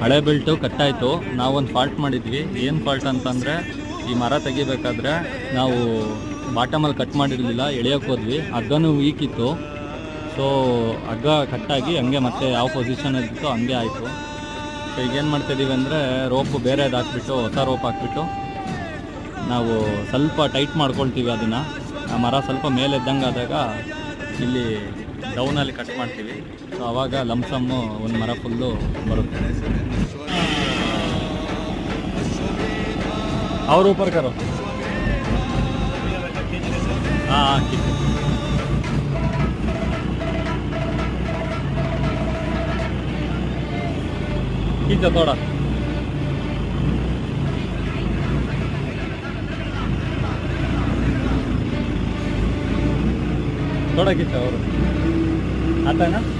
ಹಳೆ ಬೆಲ್ಟು ಕಟ್ಟಾಯಿತು. ನಾವೊಂದು ಫಾಲ್ಟ್ ಮಾಡಿದ್ವಿ. ಏನು ಫಾಲ್ಟ್ ಅಂತಂದರೆ, ಈ ಮರ ತೆಗಿಬೇಕಾದ್ರೆ ನಾವು ಬಾಟಮಲ್ಲಿ ಕಟ್ ಮಾಡಿರಲಿಲ್ಲ, ಎಳೆಯೋಕ್ಕೆ ಹೋದ್ವಿ. ಹಗ್ಗನೂ ವೀಕ್ ಇತ್ತು. ಸೊ ಹಗ್ಗ ಕಟ್ಟಾಗಿ ಹಂಗೆ ಮತ್ತೆ ಯಾವ ಪೊಸಿಷನಲ್ಲಿತ್ತು ಹಂಗೆ ಆಯಿತು. ಸೊ ಈಗೇನು ಮಾಡ್ತಾಯಿದ್ದೀವಿ ಅಂದರೆ, ರೋಪು ಬೇರೆದು ಹಾಕ್ಬಿಟ್ಟು ಹೊಸ ರೋಪ್ ಹಾಕ್ಬಿಟ್ಟು ನಾವು ಸ್ವಲ್ಪ ಟೈಟ್ ಮಾಡ್ಕೊಳ್ತೀವಿ ಅದನ್ನು. ಆ ಮರ ಸ್ವಲ್ಪ ಮೇಲೆ ಎದ್ದಂಗೆ ಆದಾಗ ಇಲ್ಲಿ ಡೌನಲ್ಲಿ ಕಟ್ ಮಾಡ್ತೀವಿ. ಸೊ ಆವಾಗ ಲಂಸಮ್ಮು ಒಂದು ಮರ ಫುಲ್ಲು ಬರುತ್ತೆ. ಅವ್ರ ऊपर करो. हाँ ठीक है. खींचो थोड़ा. थोड़ा खींचो और आता है ना.